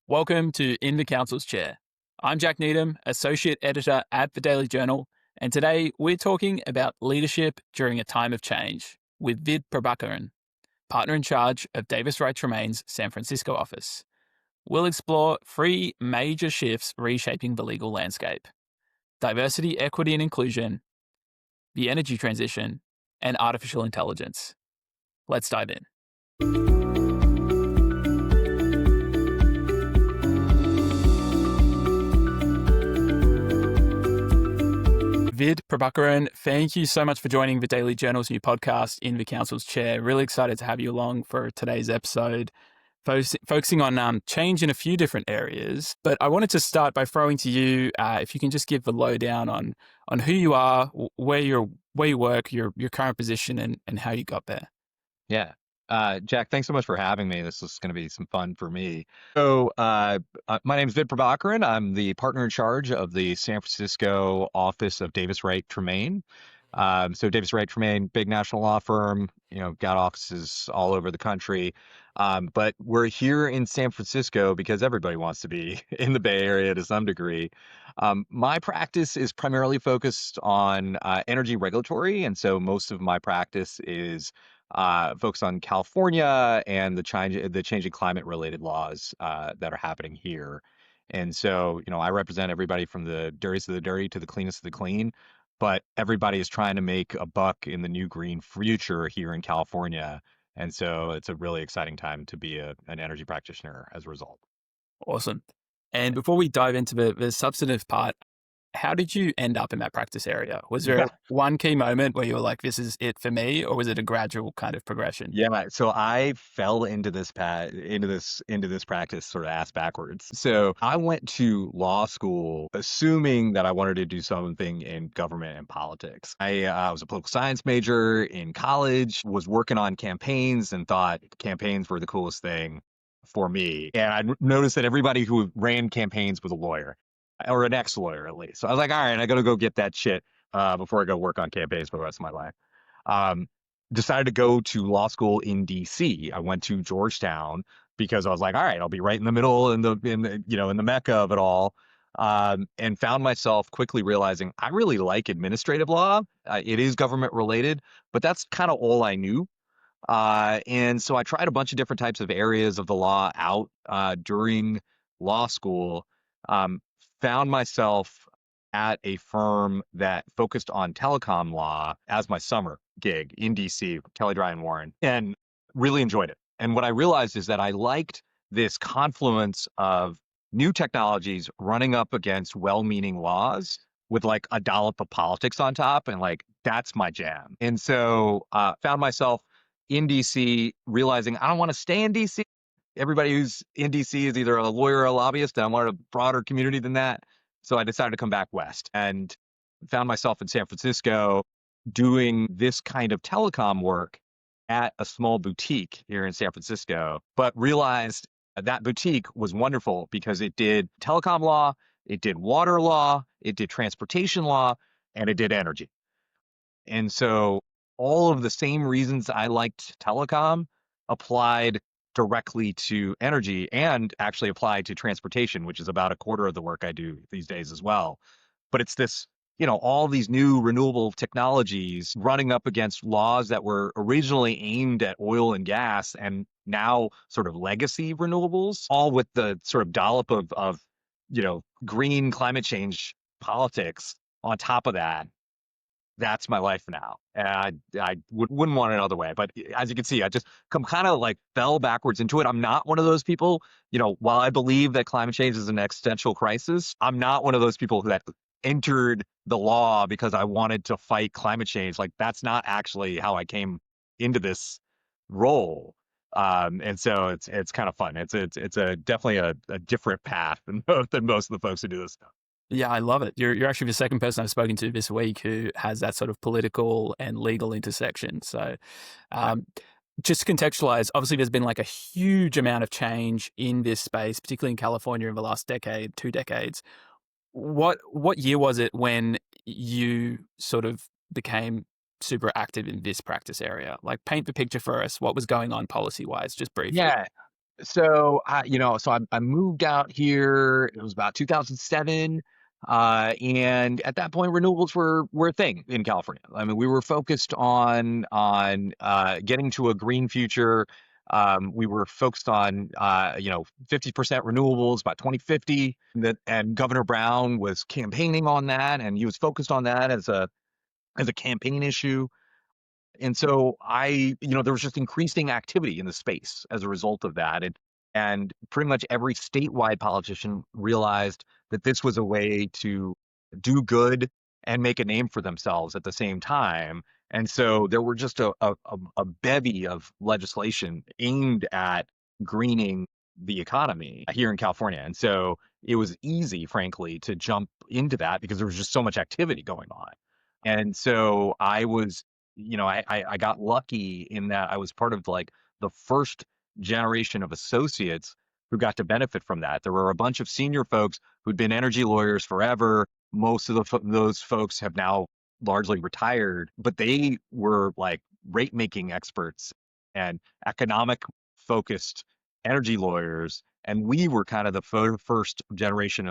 Welcome to In the Counsel's Chair. I'm Jack Needham, Associate Editor at the Daily Journal, and today we're talking about leadership during a time of change with Vid Prabhakaran, partner in charge of Davis Wright Tremaine's San Francisco office. We'll explore three major shifts reshaping the legal landscape: diversity, equity, and inclusion, the energy transition, and artificial intelligence. Let's dive in. Vid Prabhakaran, thank you so much for joining the Daily Journal's new podcast, In the Counsel's Chair. Really excited to have you along for today's episode, focusing on change in a few different areas. But I wanted to start by throwing to you, if you can just give the lowdown on who you are, where you work, your current position, and how you got there. Yeah. Jack, thanks so much for having me. This is going to be some fun for me. My name is Vid Prabhakaran. I'm the partner in charge of the San Francisco office of Davis Wright Tremaine. So Davis Wright Tremaine, big national law firm, got offices all over the country. But we're here in San Francisco because everybody wants to be in the Bay Area to some degree. My practice is primarily focused on energy regulatory. And so most of my practice is focus on California and the changing climate related laws that are happening here. And so, I represent everybody from the dirtiest of the dirty to the cleanest of the clean, but everybody is trying to make a buck in the new green future here in California. And so it's a really exciting time to be an energy practitioner as a result. Awesome. And before we dive into the substantive part, how did you end up in that practice area? Was there one key moment where you were like, this is it for me, or was it a gradual kind of progression? Yeah, so I fell into this practice sort of ass backwards. So I went to law school assuming that I wanted to do something in government and politics. I was a political science major in college, was working on campaigns and thought campaigns were the coolest thing for me. And I noticed that everybody who ran campaigns was a lawyer or an ex-lawyer at least. So I was like, all right, I got to go get that shit before I go work on campaigns for the rest of my life. Um, Decided to go to law school in DC. I went to Georgetown because I was like, all right, I'll be right in the middle in the mecca of it all. And found myself quickly realizing I really like administrative law. It is government related, but that's kind of all I knew. And so I tried a bunch of different types of areas of the law out during law school. Um, Found myself at a firm that focused on telecom law as my summer gig in DC, Kelly Dry and Warren, and really enjoyed it. And what I realized is that I liked this confluence of new technologies running up against well-meaning laws with like a dollop of politics on top. And like, that's my jam. And so found myself in DC realizing I don't want to stay in DC. Everybody who's in DC is either a lawyer or a lobbyist, and I wanted a broader community than that. So I decided to come back west and found myself in San Francisco doing this kind of telecom work at a small boutique here in San Francisco, but realized that boutique was wonderful because it did telecom law, it did water law, it did transportation law, and it did energy. And so all of the same reasons I liked telecom applied directly to energy and actually applied to transportation, which is about a quarter of the work I do these days as well. But it's this, all these new renewable technologies running up against laws that were originally aimed at oil and gas and now sort of legacy renewables, all with the sort of dollop of green climate change politics on top of that. That's my life now. And I wouldn't want it another way. But as you can see, I just kind of like fell backwards into it. I'm not one of those people, while I believe that climate change is an existential crisis, I'm not one of those people that entered the law because I wanted to fight climate change. Like, that's not actually how I came into this role. And so it's kind of fun. It's definitely a different path than most of the folks who do this stuff. Yeah, I love it. You're actually the second person I've spoken to this week who has that sort of political and legal intersection. So, just to contextualize, obviously there's been like a huge amount of change in this space, particularly in California in the last decade, 2 decades. What year was it when you sort of became super active in this practice area? Like, paint the picture for us. What was going on policy wise, just briefly? Yeah. So I moved out here. It was about 2007, and at that point, renewables were a thing in California. I mean, we were focused on getting to a green future. We were focused on 50% renewables by 2050. And Governor Brown was campaigning on that, and he was focused on that as a campaign issue. And so there was just increasing activity in the space as a result of that. And pretty much every statewide politician realized that this was a way to do good and make a name for themselves at the same time. And so there were just a bevy of legislation aimed at greening the economy here in California. And so it was easy, frankly, to jump into that because there was just so much activity going on. And so I got lucky in that I was part of like the first generation of associates who got to benefit from that. There were a bunch of senior folks who'd been energy lawyers forever. Most of those folks have now largely retired, but they were like rate making experts and economic focused energy lawyers. And we were kind of the first generation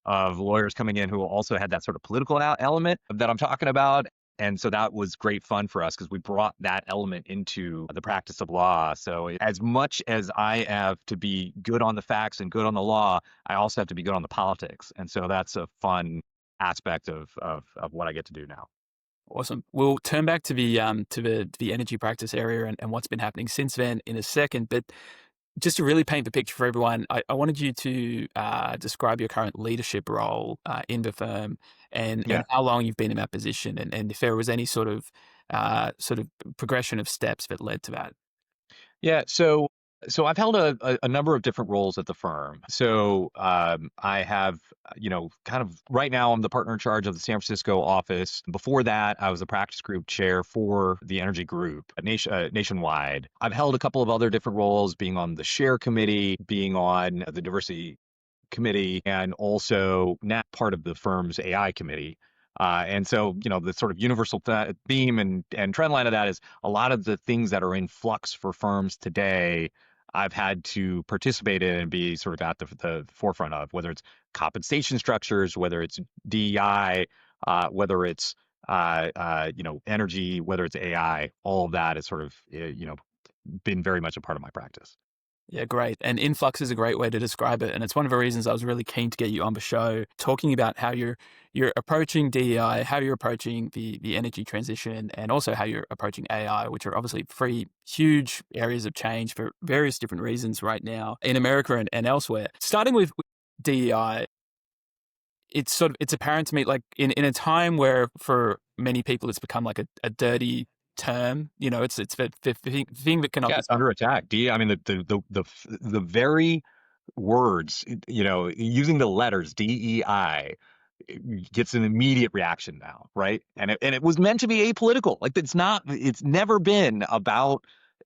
of lawyers coming in who also had that sort of political element that I'm talking about. And so that was great fun for us because we brought that element into the practice of law. So as much as I have to be good on the facts and good on the law, I also have to be good on the politics. And so that's a fun aspect of what I get to do now. Awesome. We'll turn back to the energy practice area and what's been happening since then in a second. But just to really paint the picture for everyone, I wanted you to describe your current leadership role in the firm and Yeah. how long you've been in that position, and if there was any sort of progression of steps that led to that. Yeah, so I've held a number of different roles at the firm. So I have, kind of right now I'm the partner in charge of the San Francisco office. Before that, I was the practice group chair for the energy group nationwide. I've held a couple of other different roles, being on the share committee, being on the diversity committee, and also not part of the firm's AI committee. And so, the sort of universal theme and trend line of that is a lot of the things that are in flux for firms today, I've had to participate in and be sort of at the forefront of, whether it's compensation structures, whether it's DEI, whether it's energy, whether it's AI. All of that is sort of been very much a part of my practice. Yeah, great. And influx is a great way to describe it. And it's one of the reasons I was really keen to get you on the show, talking about how you're approaching DEI, how you're approaching the energy transition, and also how you're approaching AI, which are obviously three huge areas of change for various different reasons right now in America and elsewhere. Starting with DEI, it's apparent to me, like in a time where for many people it's become like a dirty term. It's the thing that cannot Yeah, be it's under attack. I mean, the very words, using the letters DEI gets an immediate reaction now, right? And it was meant to be apolitical. Like it's never been about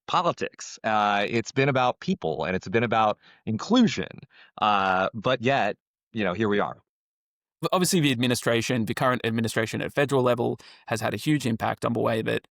politics. It's been about people and it's been about inclusion. But yet, here we are. obviously the current administration at federal level has had a huge impact on the way that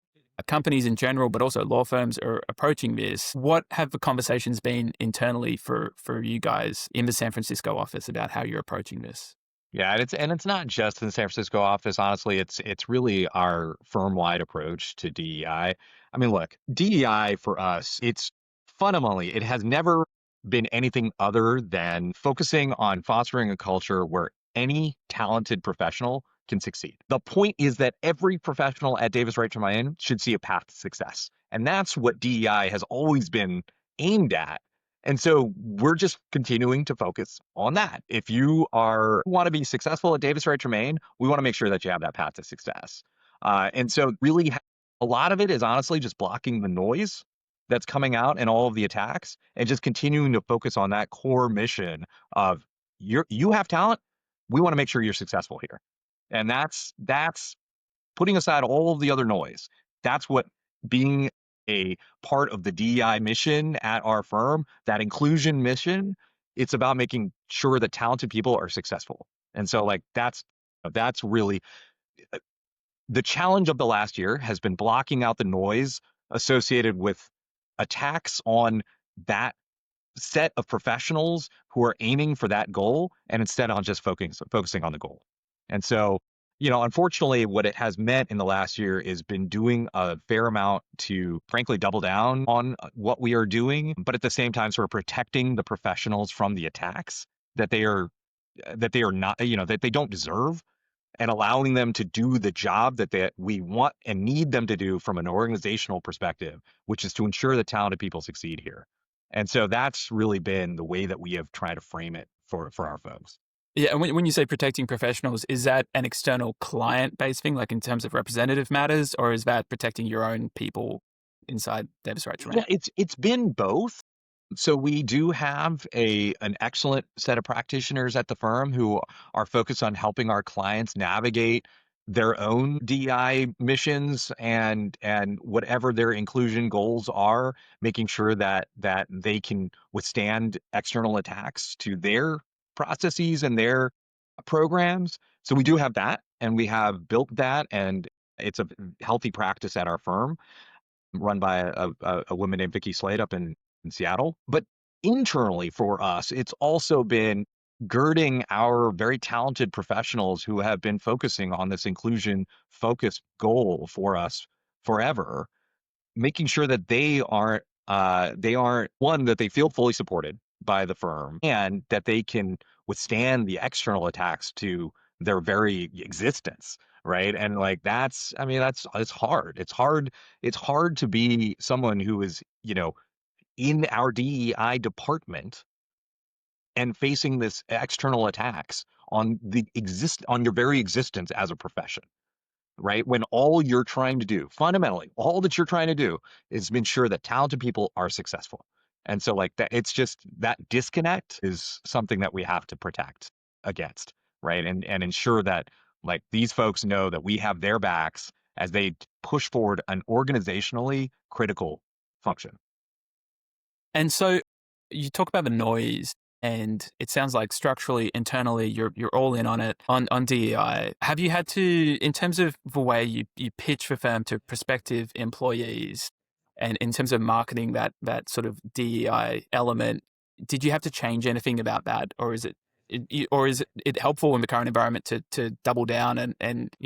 companies in general, but also law firms are approaching this. What have the conversations been internally for you guys in the San Francisco office about how you're approaching this? Yeah, and it's not just in the San Francisco office. Honestly, it's really our firm-wide approach to DEI. I mean, look, DEI for us, it's fundamentally, it has never been anything other than focusing on fostering a culture where any talented professional can succeed. The point is that every professional at Davis Wright Tremaine should see a path to success. And that's what DEI has always been aimed at. And so we're just continuing to focus on that. If you want to be successful at Davis Wright Tremaine, we want to make sure that you have that path to success. And so really a lot of it is honestly just blocking the noise that's coming out in all of the attacks and just continuing to focus on that core mission of you have talent. We want to make sure you're successful here. And that's putting aside all of the other noise. That's what being a part of the DEI mission at our firm, that inclusion mission, it's about making sure that talented people are successful. And so like that's really the challenge of the last year has been blocking out the noise associated with attacks on that set of professionals who are aiming for that goal and instead on just focusing on the goal. And so, unfortunately, what it has meant in the last year is been doing a fair amount to frankly double down on what we are doing, but at the same time, sort of protecting the professionals from the attacks that they are not, that they don't deserve, and allowing them to do the job that we want and need them to do from an organizational perspective, which is to ensure that talented people succeed here. And so that's really been the way that we have tried to frame it for our folks. Yeah, and when you say protecting professionals, is that an external client-based thing, like in terms of representative matters, or is that protecting your own people inside Davis Wright Tremaine? Yeah, it's been both. So we do have an excellent set of practitioners at the firm who are focused on helping our clients navigate their own DEI missions and whatever their inclusion goals are, making sure that they can withstand external attacks to their processes and their programs. So we do have that, and we have built that, and it's a healthy practice at our firm run by a woman named Vicky Slade up in Seattle. But internally for us, it's also been girding our very talented professionals who have been focusing on this inclusion focused goal for us forever, making sure that they aren't one, that they feel fully supported by the firm and that they can withstand the external attacks to their very existence, right? And like that's, I mean, that's it's hard. It's hard to be someone who is, in our DEI department and facing this external attacks on your very existence as a profession, right? When all you're trying to do, fundamentally, all that you're trying to do is ensure that talented people are successful. And so, like that, it's just that disconnect is something that we have to protect against, right? And ensure that like these folks know that we have their backs as they push forward an organizationally critical function. And so you talk about the noise, and it sounds like structurally, internally, you're all in on it on DEI. Have you had to, in terms of the way you pitch the firm to prospective employees, and in terms of marketing that sort of DEI element, did you have to change anything about that, or is it helpful in the current environment to double down and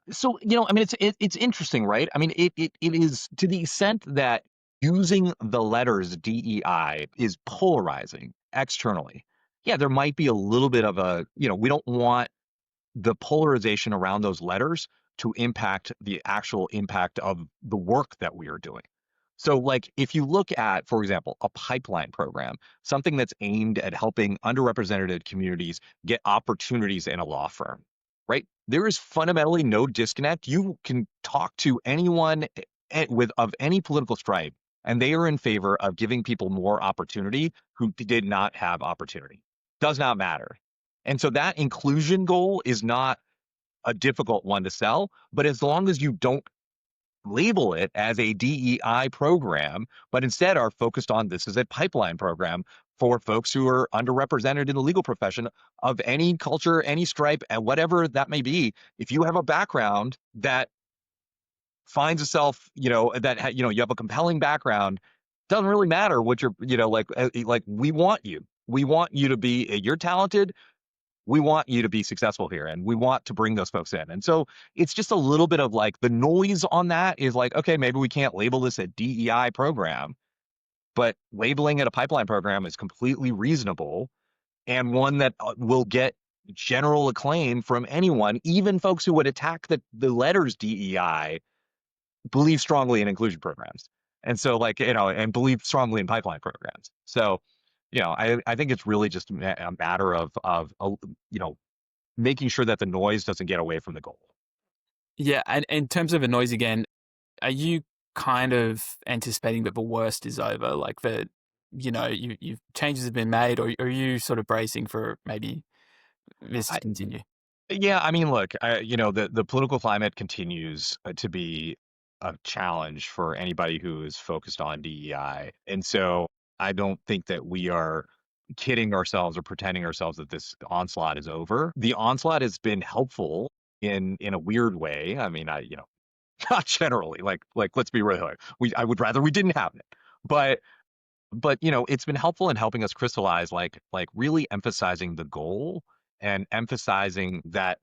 So, I mean, it's interesting, right? I mean, it is to the extent that using the letters DEI is polarizing externally. Yeah, there might be a little bit of we don't want the polarization around those letters to impact the actual impact of the work that we are doing. So, like, if you look at, for example, a pipeline program, something that's aimed at helping underrepresented communities get opportunities in a law firm, right? There is fundamentally no disconnect. You can talk to anyone with of any political stripe, and they are in favor of giving people more opportunity who did not have opportunity. Does not matter. And so that inclusion goal is not a difficult one to sell, but as long as you don't label it as a DEI program, but instead are focused on this is a pipeline program for folks who are underrepresented in the legal profession of any culture, any stripe, and whatever that may be. If you have a background that finds itself, you have a compelling background, doesn't really matter what you're, like we want you. We want you to be, you're talented, we want you to be successful here and we want to bring those folks in. And so it's just a little bit of like the noise on that is like, okay, maybe we can't label this a DEI program, but labeling it a pipeline program is completely reasonable and one that will get general acclaim from anyone, even folks who would attack the letters DEI believe strongly in inclusion programs. And so like, and believe strongly in pipeline programs. So, I think it's really just a matter of making sure that the noise doesn't get away from the goal. yeah. And in terms of the noise again, are you kind of anticipating that the worst is over? Like that, you changes have been made, or are you sort of bracing for maybe this to I, continue? yeah, I mean, look, the political climate continues to be a challenge for anybody who is focused on DEI, and so I don't think that we are kidding ourselves or pretending ourselves that this onslaught is over. The onslaught has been helpful in a weird way. I mean, not generally. Like let's be real. I would rather we didn't have it, but But it's been helpful in helping us crystallize, like really emphasizing the goal and emphasizing that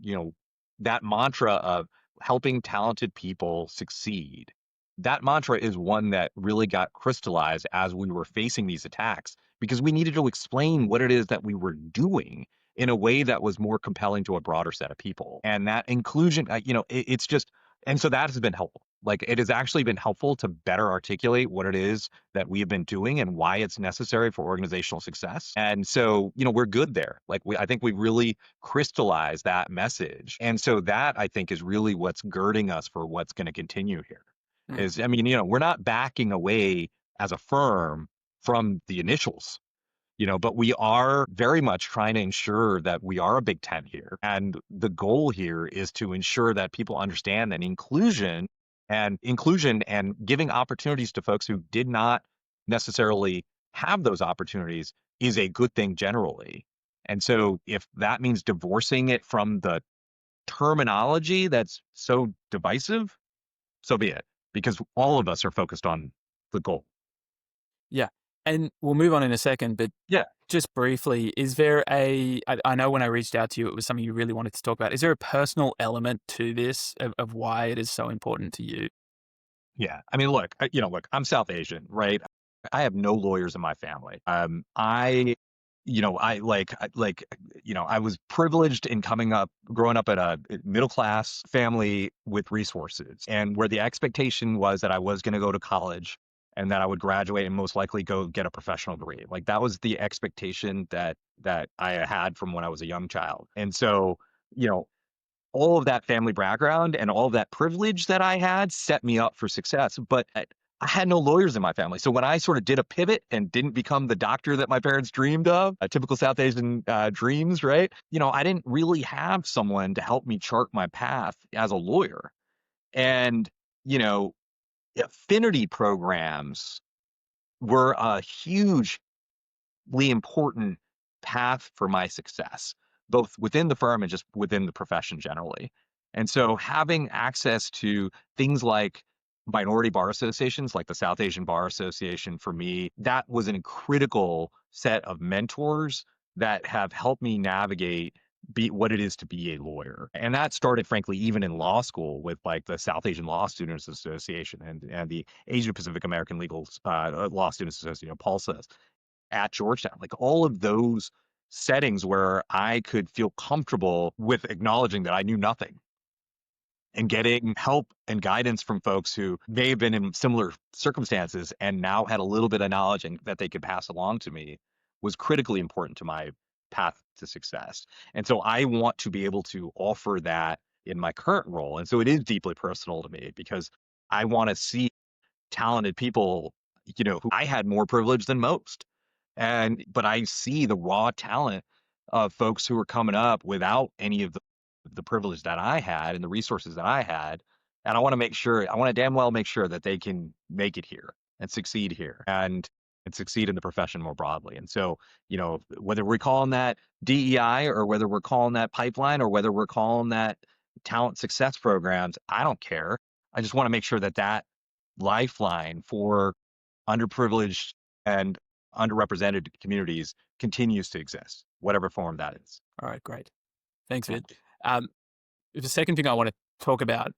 you know that mantra of helping talented people succeed. That mantra is one that really got crystallized as we were facing these attacks because we needed to explain what it is that we were doing in a way that was more compelling to a broader set of people. And that inclusion, it's just, and so that has been helpful. Like it has actually been helpful to better articulate what it is that we have been doing and why it's necessary for organizational success. And so, we're good there. I think we really crystallized that message. And so that I think is really what's girding us for what's going to continue here. Mm, Is, I mean, we're not backing away as a firm from the initials, but we are very much trying to ensure that we are a Big Ten here. And the goal here is to ensure that people understand that inclusion and giving opportunities to folks who did not necessarily have those opportunities is a good thing generally. And so if that means divorcing it from the terminology that's so divisive, so be it, because all of us are focused on the goal. yeah. And we'll move on in a second, but Yeah. just briefly, is there I know when I reached out to you, it was something you really wanted to talk about. Is there a personal element to this of why it is so important to you? Yeah. I mean, look, look, I'm South Asian, right? I have no lawyers in my family. I was privileged in growing up at a middle class family with resources, and where the expectation was that I was going to go to college and that I would graduate and most likely go get a professional degree. Like that was the expectation that I had from when I was a young child. And so, you know, all of that family background and all of that privilege that I had set me up for success. But I had no lawyers in my family. So when I sort of did a pivot and didn't become the doctor that my parents dreamed of, a typical South Asian dreams, right? I didn't really have someone to help me chart my path as a lawyer. And, you know, affinity programs were a hugely important path for my success, both within the firm and just within the profession generally. And so having access to things like minority bar associations, like the South Asian Bar Association, for me, that was a critical set of mentors that have helped me navigate be what it is to be a lawyer. And that started, frankly, even in law school with like the South Asian Law Students Association and the Asian Pacific American Legal Law Students Association, PALSA, at Georgetown, like all of those settings where I could feel comfortable with acknowledging that I knew nothing and getting help and guidance from folks who may have been in similar circumstances and now had a little bit of knowledge and that they could pass along to me was critically important to my path to success. And so I want to be able to offer that in my current role. And so it is deeply personal to me because I want to see talented people, who I had more privilege than most. But I see the raw talent of folks who are coming up without any of the privilege that I had and the resources that I had. And I want to damn well make sure that they can make it here and succeed here and succeed in the profession more broadly. And so, whether we're calling that DEI or whether we're calling that pipeline or whether we're calling that talent success programs, I don't care. I just want to make sure that lifeline for underprivileged and underrepresented communities continues to exist, whatever form that is. All right, great. Thanks, Yeah. Vid. Um, the second thing I want to talk about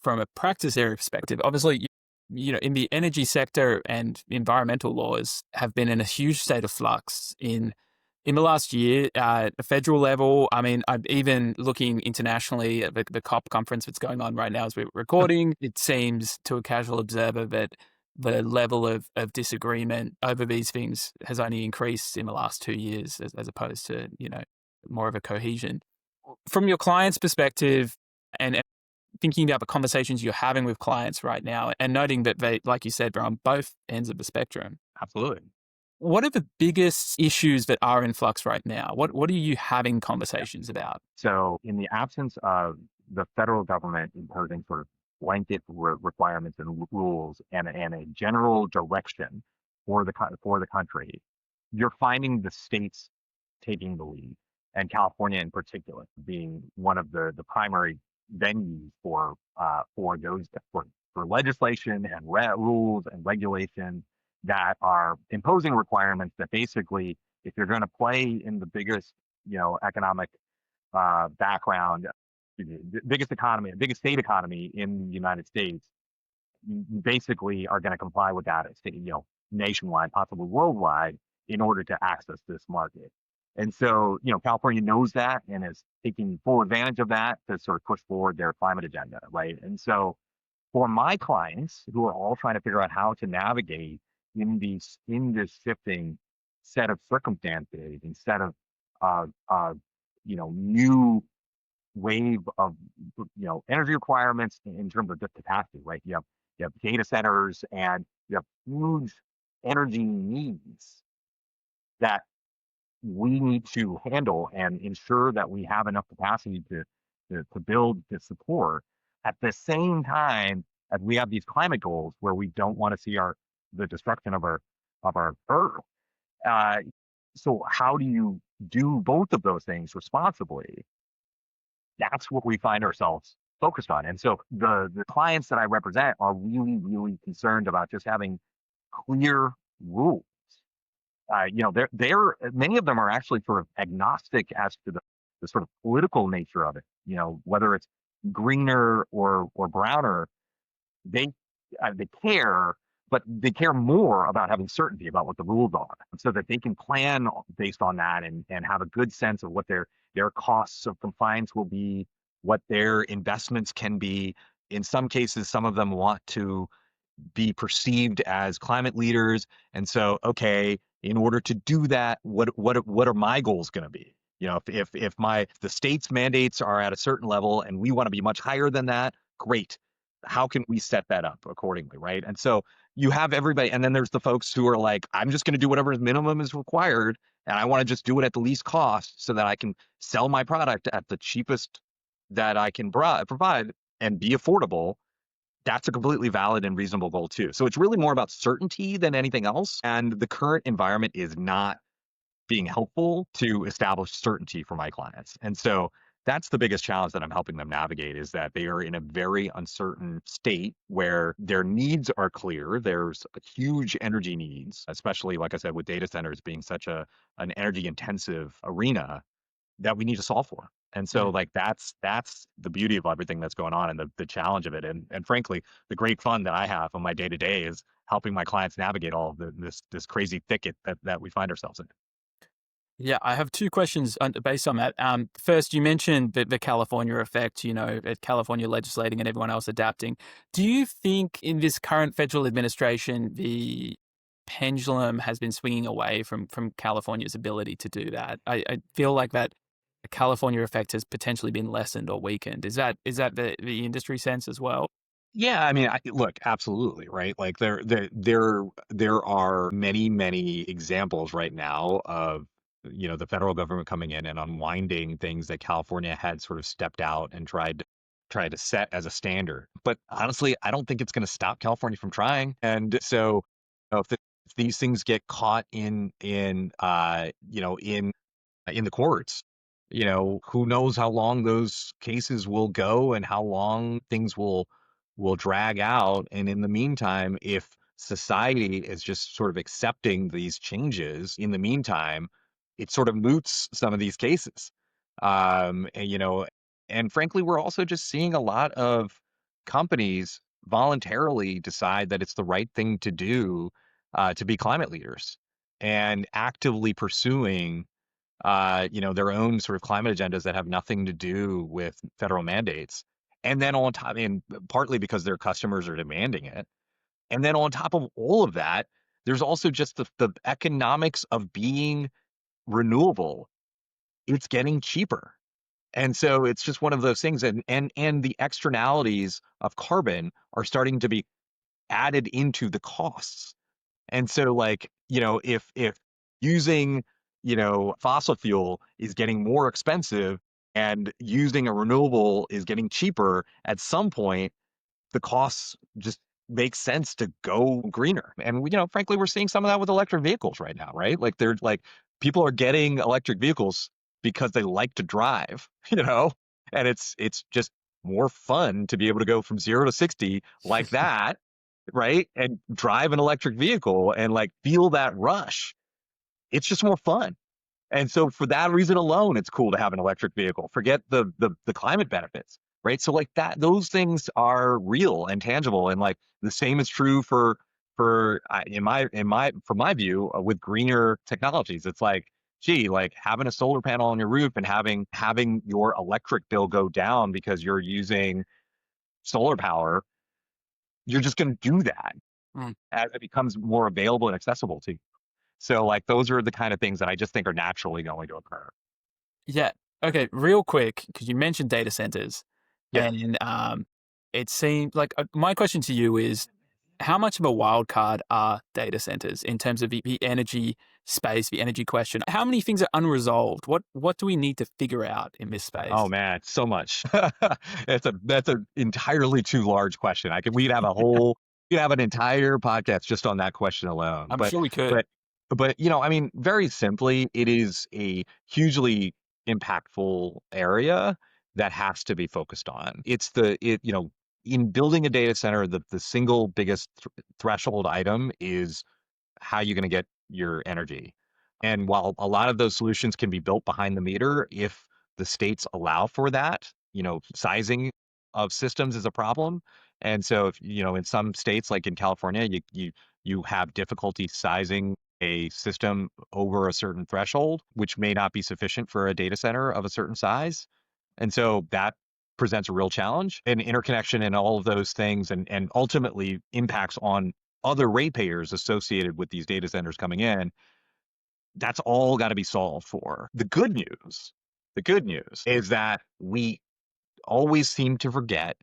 from a practice area perspective, obviously, in the energy sector and environmental laws have been in a huge state of flux in the last year at the federal level. I mean, I'm even looking internationally at the COP conference that's going on right now as we're recording. It seems to a casual observer that the level of disagreement over these things has only increased in the last 2 years as opposed to, more of a cohesion. From your client's perspective, and thinking about the conversations you're having with clients right now and noting that they, like you said, they're on both ends of the spectrum. Absolutely. What are the biggest issues that are in flux right now? What are you having conversations about? So, in the absence of the federal government imposing sort of blanket requirements and rules and a general direction for the country, you're finding the states taking the lead, and California in particular being one of the primary venues for those for legislation and rules and regulation. that are imposing requirements that basically, if you're going to play in the biggest, economic background, the biggest economy, the biggest state economy in the United States, you basically are going to comply with that, nationwide, possibly worldwide, in order to access this market. And so, California knows that and is taking full advantage of that to sort of push forward their climate agenda, right? And so, for my clients who are all trying to figure out how to navigate in this shifting set of circumstances, instead of new wave of energy requirements in terms of just capacity, right? You have data centers and you have huge energy needs that we need to handle and ensure that we have enough capacity to build to support at the same time as we have these climate goals where we don't want to see the destruction of our earth. Uh, so how do you do both of those things responsibly? That's what we find ourselves focused on. And so the clients that I represent are really, really concerned about just having clear rules. They're many of them are actually sort of agnostic as to the sort of political nature of it. Whether it's greener or browner, they they care, but they care more about having certainty about what the rules are, so that they can plan based on that and have a good sense of what their costs of compliance will be, what their investments can be. In some cases, some of them want to be perceived as climate leaders. And so, okay, in order to do that, what are my goals going to be? If the state's mandates are at a certain level and we want to be much higher than that, great. How can we set that up accordingly, right? And so you have everybody, and then there's the folks who are like, I'm just going to do whatever minimum is required, and I want to just do it at the least cost so that I can sell my product at the cheapest that I can provide and be affordable. That's a completely valid and reasonable goal too. So it's really more about certainty than anything else. And the current environment is not being helpful to establish certainty for my clients. And so that's the biggest challenge that I'm helping them navigate, is that they are in a very uncertain state where their needs are clear. There's huge energy needs, especially, like I said, with data centers being such an energy intensive arena that we need to solve for. And so, like, that's the beauty of everything that's going on, and the challenge of it. And frankly, the great fun that I have on my day to day is helping my clients navigate all of this crazy thicket that we find ourselves in. Yeah, I have two questions based on that. First, you mentioned the California effect, California legislating and everyone else adapting. Do you think in this current federal administration, the pendulum has been swinging away from California's ability to do that? I feel like that California effect has potentially been lessened or weakened. Is that the industry sense as well? Yeah, I mean, look, absolutely, right? Like there are many examples right now of the federal government coming in and unwinding things that California had sort of stepped out and tried to set as a standard. But honestly, I don't think it's going to stop California from trying. And so, if these things get caught in the courts, who knows how long those cases will go and how long things will drag out. And in the meantime, if society is just sort of accepting these changes in the meantime, it sort of moots some of these cases. And frankly, we're also just seeing a lot of companies voluntarily decide that it's the right thing to do, to be climate leaders, and actively pursuing their own sort of climate agendas that have nothing to do with federal mandates. And then on top, and partly because their customers are demanding it. And then on top of all of that, there's also just the economics of being renewable. It's getting cheaper. And so it's just one of those things. And the externalities of carbon are starting to be added into the costs. And so, like, if using, fossil fuel is getting more expensive and using a renewable is getting cheaper, at some point, the costs just make sense to go greener. And frankly, we're seeing some of that with electric vehicles right now, right? Like, they're like, people are getting electric vehicles because they like to drive, and it's just more fun to be able to go from 0 to 60 like that right? And drive an electric vehicle and like feel that rush. It's just more fun. And so for that reason alone, it's cool to have an electric vehicle. Forget the climate benefits, right? So like that, those things are real and tangible, and like the same is true from my view with greener technologies. It's like, gee, like having a solar panel on your roof and having your electric bill go down because you're using solar power. You're just going to do that Mm. as it becomes more available and accessible to you. So like those are the kind of things that I just think are naturally going to occur. Yeah. Okay. Real quick, because you mentioned data centers, Yeah. and it seemed like my question to you is, how much of a wild card are data centers in terms of the energy space, the energy question? How many things are unresolved? What do we need to figure out in this Oh space? man, so much. That's a entirely too large question. We'd have an entire podcast just on that question alone. I'm sure we could. But I mean, very simply, it is a hugely impactful area that has to be focused on. In building a data center, the single biggest threshold item is how you're going to get your energy. And while a lot of those solutions can be built behind the meter, if the states allow for that, sizing of systems is a problem. And so if, in some states, like in California, you have difficulty sizing a system over a certain threshold, which may not be sufficient for a data center of a certain size. And so that presents a real challenge, and interconnection and all of those things, and ultimately impacts on other ratepayers associated with these data centers coming in. That's all got to be solved for. The good news is that we always seem to forget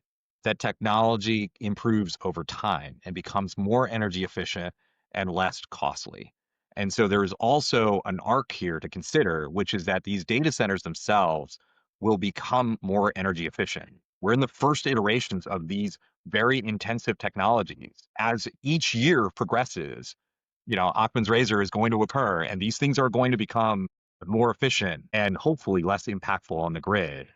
that technology improves over time and becomes more energy efficient and less costly. And so there is also an arc here to consider, which is that these data centers themselves will become more energy efficient. We're in the first iterations of these very intensive technologies. As each year progresses, Occam's razor is going to occur, and these things are going to become more efficient and hopefully less impactful on the grid.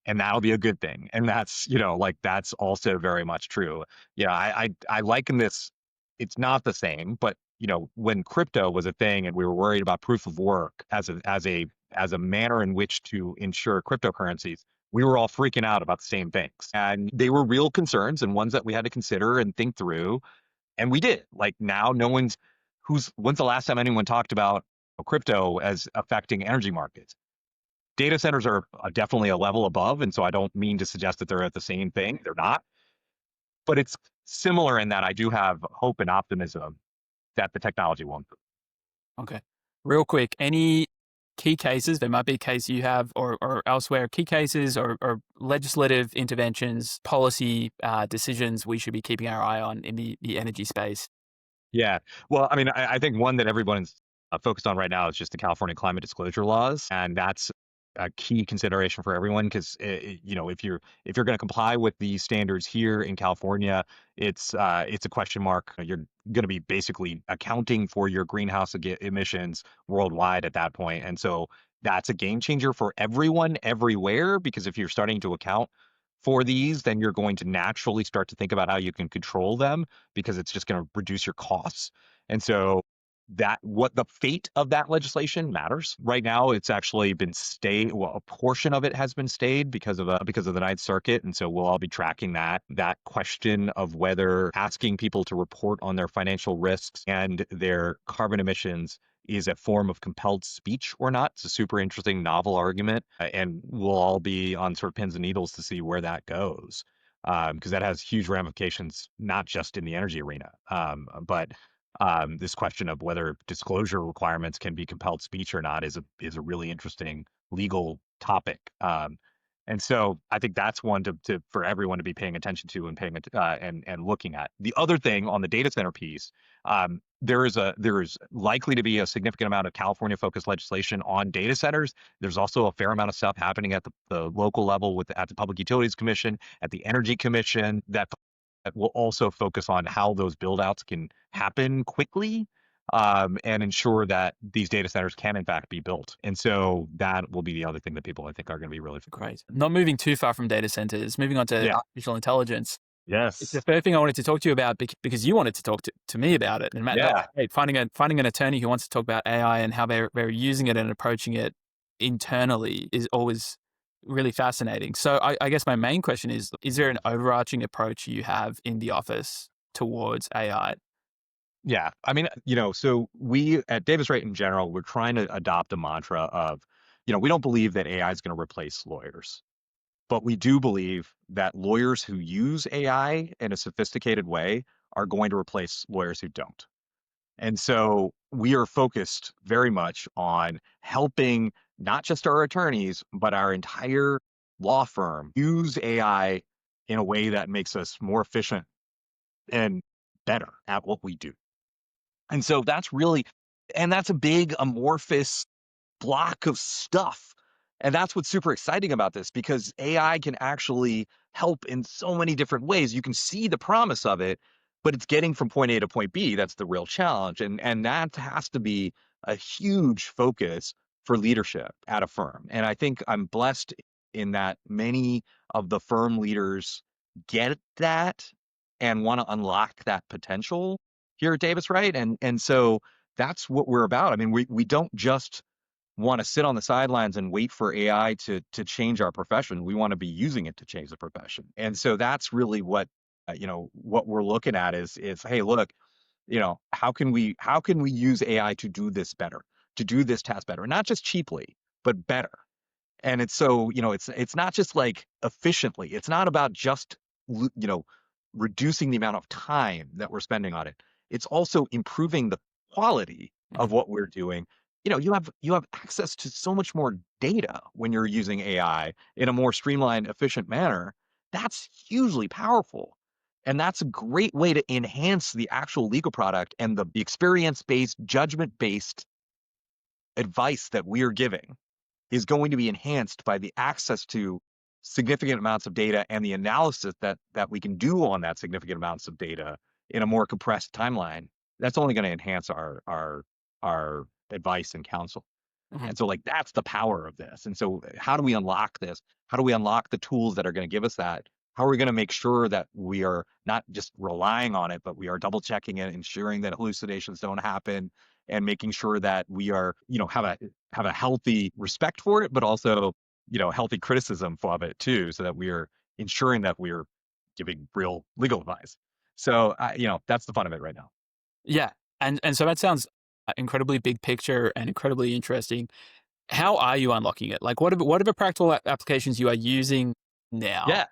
And that'll be a good thing. And that's, like that's also very much true. I liken this, it's not the same, but when crypto was a thing and we were worried about proof of work as a manner in which to ensure cryptocurrencies, we were all freaking out about the same things. And they were real concerns and ones that we had to consider and think through. And we did. Like now, when's the last time anyone talked about crypto as affecting energy markets? Data centers are definitely a level above. And so I don't mean to suggest that they're at the same thing. They're not. But it's similar in that I do have hope and optimism that the technology won't. Okay. Real quick, any key cases, there might be a case you have or elsewhere, key cases or legislative interventions, policy decisions we should be keeping our eye on in the energy space? Yeah. Well, I mean, I think one that everyone's focused on right now is just the California climate disclosure laws, and that's a key consideration for everyone because if you're going to comply with these standards here in California, it's a question mark. You're going to be basically accounting for your greenhouse emissions worldwide at that point, and so that's a game changer for everyone everywhere because if you're starting to account for these, then you're going to naturally start to think about how you can control them because it's just going to reduce your costs. And so what the fate of that legislation matters. Right now, it's actually been stayed. Well, a portion of it has been stayed because of the Ninth Circuit, and so we'll all be tracking that question of whether asking people to report on their financial risks and their carbon emissions is a form of compelled speech or not. It's a super interesting novel argument, and we'll all be on sort of pins and needles to see where that goes, because that has huge ramifications, not just in the energy arena, but this question of whether disclosure requirements can be compelled speech or not is a really interesting legal topic. And so I think that's one for everyone to be paying attention to and and looking at. The other thing on the data center piece, there is likely to be a significant amount of California focused legislation on data centers. There's also a fair amount of stuff happening at the local level at the Public Utilities Commission, at the Energy Commission that will also focus on how those build outs can happen quickly, and ensure that these data centers can in fact be built. And so that will be the other thing that people I think are going to be really Great. Not moving too far from data centers, moving on to yeah artificial intelligence. It's the Yes. third thing I wanted to talk to you about because you wanted to talk to me about it. And Matt, that's Yeah. great. Finding an attorney who wants to talk about AI and how they're using it and approaching it internally is always really fascinating. So I guess my main question is there an overarching approach you have in the office towards AI? Yeah. I mean, so we at Davis Wright in general, we're trying to adopt a mantra of, we don't believe that AI is going to replace lawyers, but we do believe that lawyers who use AI in a sophisticated way are going to replace lawyers who don't. And so we are focused very much on helping not just our attorneys, but our entire law firm use AI in a way that makes us more efficient and better at what we do. And so that's a big amorphous block of stuff. And that's what's super exciting about this because AI can actually help in so many different ways. You can see the promise of it, but it's getting from point A to point B. That's the real challenge. And that has to be a huge focus for leadership at a firm. And I think I'm blessed in that many of the firm leaders get that and want to unlock that potential here at Davis, right? And so that's what we're about. I mean, we don't just want to sit on the sidelines and wait for AI to change our profession. We want to be using it to change the profession. And so that's really what we're looking at is hey, look, how can we use AI to do this better, to do this task better, not just cheaply, but better. And it's so, it's not just like efficiently. It's not about just, reducing the amount of time that we're spending on it. It's also improving the quality of Mhm. what we're doing. You have access to so much more data when you're using AI in a more streamlined, efficient manner. That's hugely powerful. And that's a great way to enhance the actual legal product and the experience-based, judgment-based advice that we are giving is going to be enhanced by the access to significant amounts of data and the analysis that we can do on that significant amounts of data in a more compressed timeline. That's only going to enhance our advice and counsel. Mhm. And so like that's the power of this. And so how do we unlock this? How do we unlock the tools that are going to give us that? How are we going to make sure that we are not just relying on it, but we are double checking it, ensuring that hallucinations don't happen, and making sure that we are, have a healthy respect for it, but also, healthy criticism of it too, so that we are ensuring that we're giving real legal advice. So, that's the fun of it right now. Yeah. And so that sounds incredibly big picture and incredibly interesting. How are you unlocking it? Like what are the practical applications you are using now? Yeah.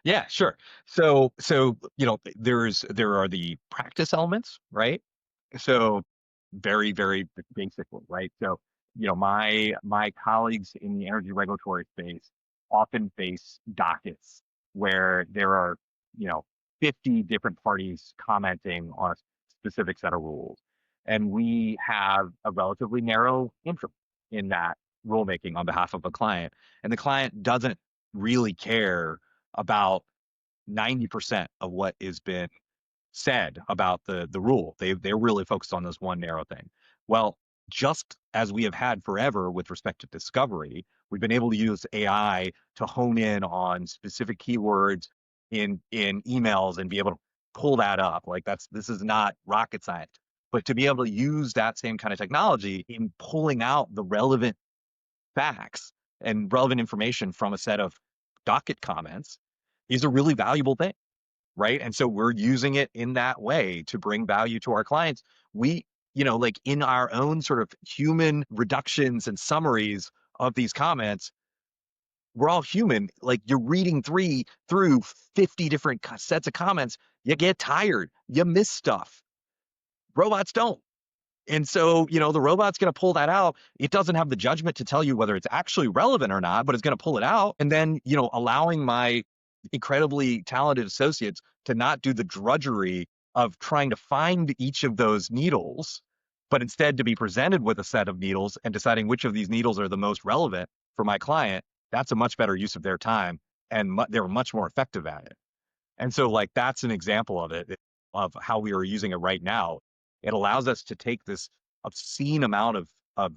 Yeah, sure. So there are the practice elements, right? So very, very basically, right? So, my colleagues in the energy regulatory space often face dockets where there are, you know, 50 different parties commenting on a specific set of rules. And we have a relatively narrow interest in that rulemaking on behalf of a client. And the client doesn't really care about 90% of what has been said about the rule. They're really focused on this one narrow thing. Well, just as we have had forever with respect to discovery, we've been able to use AI to hone in on specific keywords in emails and be able to pull that up. Like this is not rocket science. But to be able to use that same kind of technology in pulling out the relevant facts and relevant information from a set of docket comments is a really valuable thing, right? And so we're using it in that way to bring value to our clients. We, like in our own sort of human reductions and summaries of these comments, we're all human. Like you're reading through 50 different sets of comments, you get tired, you miss stuff. Robots don't. And so, the robot's going to pull that out. It doesn't have the judgment to tell you whether it's actually relevant or not, but it's going to pull it out. And then, allowing my incredibly talented associates to not do the drudgery of trying to find each of those needles, but instead to be presented with a set of needles and deciding which of these needles are the most relevant for my client. That's a much better use of their time. And they're much more effective at it. And so like that's an example of it, of how we are using it right now. It allows us to take this obscene amount of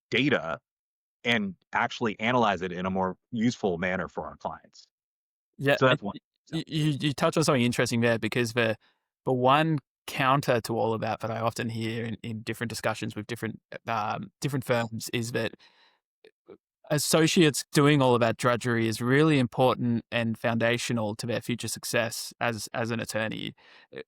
data and actually analyze it in a more useful manner for our clients. Yeah. So that's one. You touched on something interesting there, because the one counter to all of that I often hear in different discussions with different firms is that associates doing all of that drudgery is really important and foundational to their future success as an attorney. Uh,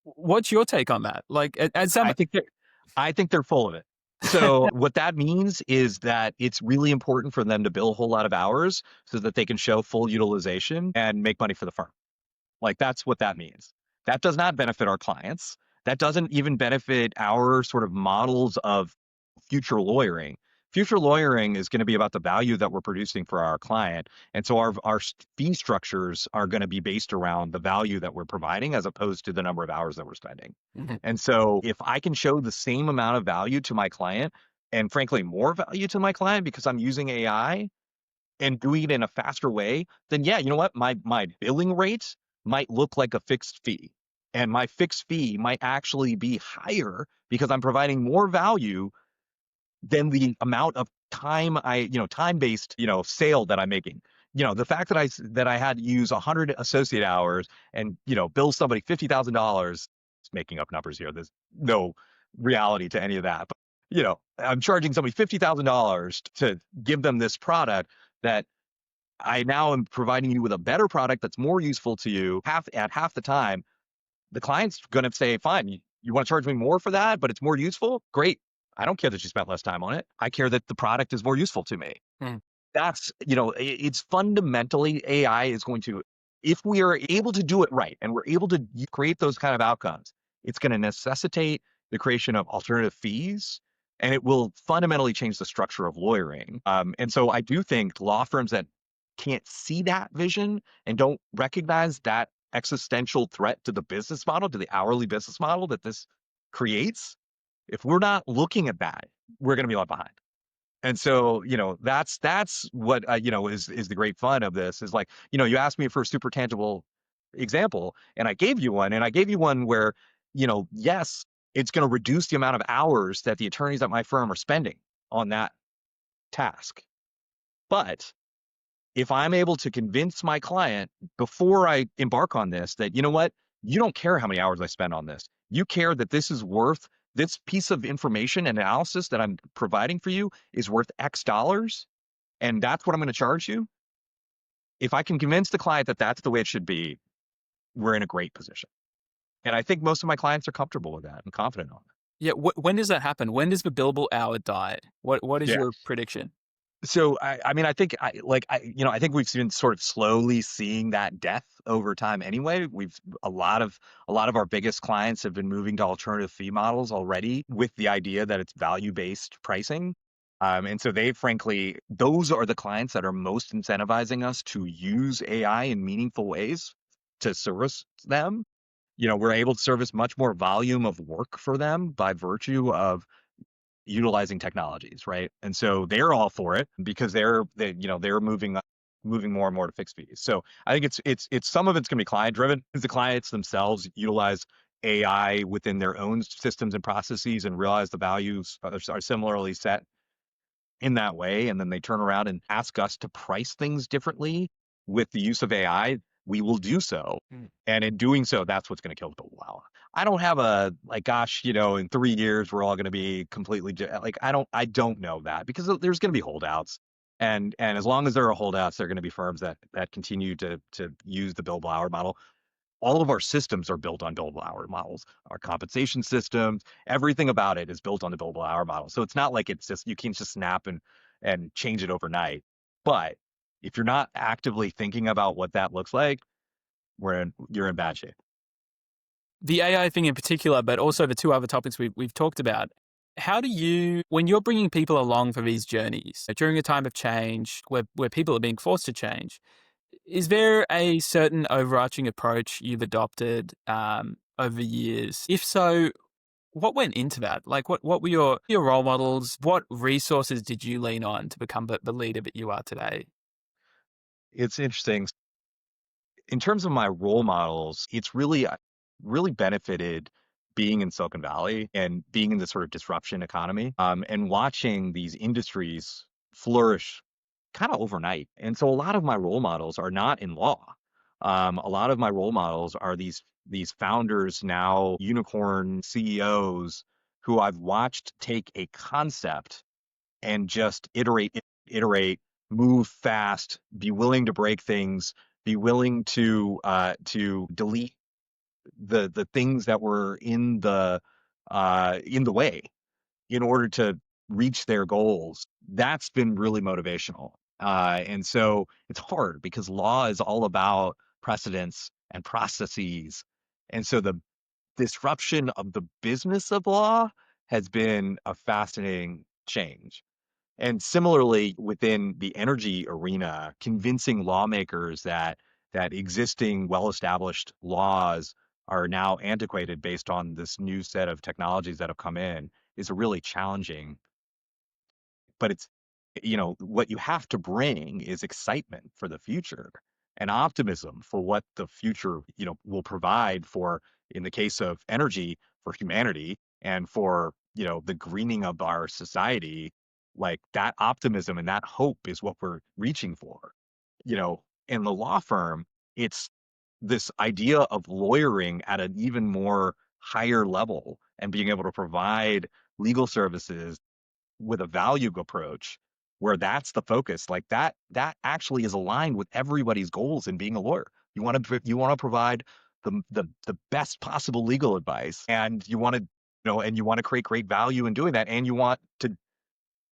What's your take on that? Like, as some, I think they're full of it. So what that means is that it's really important for them to bill a whole lot of hours so that they can show full utilization and make money for the firm. Like, that's what that means. That does not benefit our clients. That doesn't even benefit our sort of models of future lawyering. Future lawyering is going to be about the value that we're producing for our client. And so our fee structures are going to be based around the value that we're providing as opposed to the number of hours that we're spending. Mhm. And so if I can show the same amount of value to my client, and frankly, more value to my client because I'm using AI and doing it in a faster way, then yeah, you know what? My billing rate might look like a fixed fee. And my fixed fee might actually be higher because I'm providing more value than the amount of time time-based, sale that I'm making. The fact that I had to use 100 associate hours and, bill somebody $50,000, making up numbers here. There's no reality to any of that. But, I'm charging somebody $50,000 to give them this product that I now am providing you with a better product that's more useful to you half the time. The client's going to say, fine, you want to charge me more for that, but it's more useful? Great. I don't care that you spent less time on it. I care that the product is more useful to me. Mm. That's, it's fundamentally AI is going to, if we are able to do it right and we're able to create those kind of outcomes, it's going to necessitate the creation of alternative fees, and it will fundamentally change the structure of lawyering. And so I do think law firms that can't see that vision and don't recognize that existential threat to the business model, to the hourly business model that this creates, if we're not looking at that, we're going to be left behind. And so, that's what is the great fun of this is like, you asked me for a super tangible example, and I gave you one, where, yes, it's going to reduce the amount of hours that the attorneys at my firm are spending on that task. But if I'm able to convince my client before I embark on this that, you know what, you don't care how many hours I spend on this. You care that this is worth this piece of information and analysis that I'm providing for you is worth X dollars, and that's what I'm going to charge you. If I can convince the client that that's the way it should be, we're in a great position. And I think most of my clients are comfortable with that and confident on it. Yeah. When does that happen? When does the billable hour die? What is Yeah. your prediction? So I mean, I think I think we've been sort of slowly seeing that death over time anyway. A lot of our biggest clients have been moving to alternative fee models already with the idea that it's value-based pricing. And so frankly, those are the clients that are most incentivizing us to use AI in meaningful ways to service them. We're able to service much more volume of work for them by virtue of utilizing technologies, right? And so they're all for it because they're moving more and more to fixed fees. So I think it's some of it's going to be client driven. The clients themselves utilize AI within their own systems and processes and realize the values are similarly set in that way, and then they turn around and ask us to price things differently with the use of AI. We will do so. And in doing so, that's what's going to kill the billable hour. I don't have a gosh, in 3 years we're all going to be completely I don't know that because there's going to be holdouts, and as long as there are holdouts, there are going to be firms that continue to use the billable hour model. All of our systems are built on billable hour models. Our compensation systems, everything about it is built on the billable hour model. So it's not like it's just you can't just snap and change it overnight. But if you're not actively thinking about what that looks like, you're in bad shape. The AI thing in particular, but also the two other topics we've talked about. How do you, when you're bringing people along for these journeys during a time of change where people are being forced to change, is there a certain overarching approach you've adopted over years? If so, what went into that? Like, what were your role models? What resources did you lean on to become the leader that you are today? It's interesting. In terms of my role models, it's really benefited being in Silicon Valley and being in this sort of disruption economy, and watching these industries flourish kind of overnight. And so a lot of my role models are not in law. A lot of my role models are these founders, now unicorn CEOs, who I've watched take a concept and just iterate, move fast, be willing to break things, be willing to delete the things that were in the way in order to reach their goals. That's been really motivational. And so it's hard because law is all about precedents and processes. And so the disruption of the business of law has been a fascinating change. And similarly, within the energy arena, convincing lawmakers that existing well-established laws are now antiquated based on this new set of technologies that have come in is a really challenging. But it's, what you have to bring is excitement for the future and optimism for what the future, will provide for, in the case of energy, for humanity and for, the greening of our society. Like that optimism and that hope is what we're reaching for. In the law firm, it's this idea of lawyering at an even more higher level and being able to provide legal services with a value approach where that's the focus. Like that actually is aligned with everybody's goals in being a lawyer. You want to provide the best possible legal advice, and you want to create great value in doing that, and you want to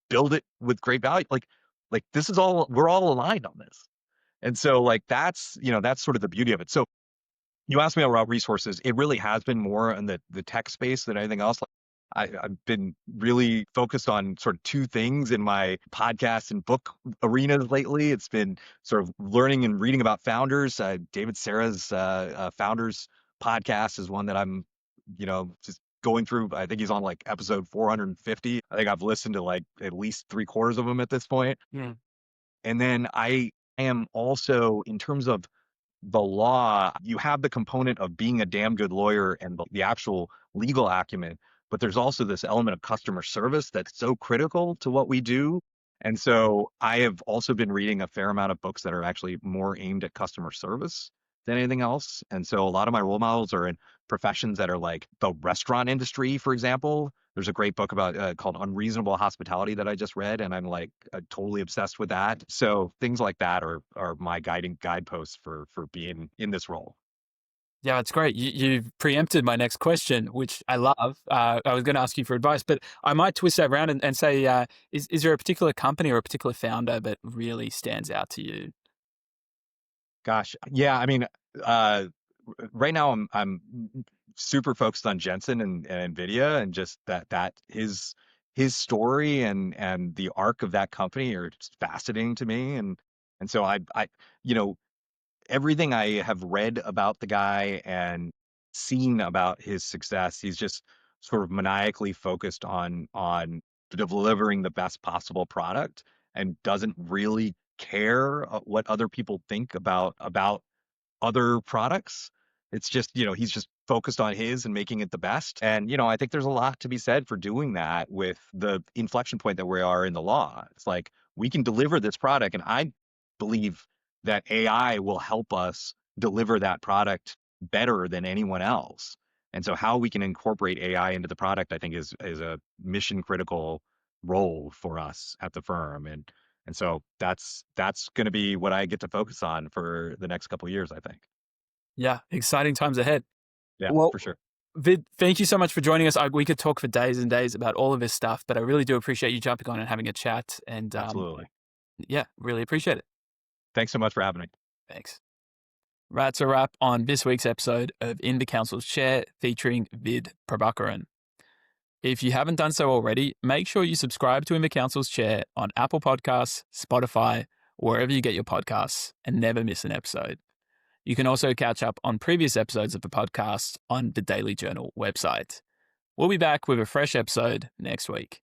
build it with great value. Like this is all, we're all aligned on this. And so like that's sort of the beauty of it. So you asked me about resources. It really has been more in the tech space than anything else. I've been really focused on sort of two things in my podcast and book arenas lately. It's been sort of learning and reading about founders. David Serra's Founders podcast is one that I'm, just going through. I think he's on like episode 450. I think I've listened to like at least 3/4 of them at this point. Yeah. And then I am also, in terms of the law, you have the component of being a damn good lawyer and the actual legal acumen, but there's also this element of customer service that's so critical to what we do. And so I have also been reading a fair amount of books that are actually more aimed at customer service than anything else. And so a lot of my role models are in professions that are like the restaurant industry, for example. There's a great book about called Unreasonable Hospitality that I just read, and I'm like totally obsessed with that. So things like that are my guiding guideposts for being in this role. Yeah, it's great. You've preempted my next question, which I love. I was going to ask you for advice, but I might twist that around and say, is there a particular company or a particular founder that really stands out to you? Gosh, yeah. I mean, right now I'm super focused on Jensen and Nvidia, and just that his story and the arc of that company are just fascinating to me. And so I you know everything I have read about the guy and seen about his success, he's just sort of maniacally focused on delivering the best possible product and doesn't really care what other people think about other products. It's just, he's just focused on his and making it the best. And, I think there's a lot to be said for doing that with the inflection point that we are in the law. It's like we can deliver this product, and I believe that AI will help us deliver that product better than anyone else. And so how we can incorporate AI into the product, I think is a mission critical role for us at the firm. And so that's going to be what I get to focus on for the next couple of years, I think. Yeah, exciting times ahead. Yeah, Well, for sure. Vid, thank you so much for joining us. We could talk for days and days about all of this stuff, but I really do appreciate you jumping on and having a chat. And Absolutely. yeah, really appreciate it. Thanks so much for having me. Thanks. That's a wrap on this week's episode of In the Counsel's Chair featuring Vid Prabhakaran. If you haven't done so already, make sure you subscribe to In the Counsel's Chair on Apple Podcasts, Spotify, wherever you get your podcasts, and never miss an episode. You can also catch up on previous episodes of the podcast on the Daily Journal website. We'll be back with a fresh episode next week.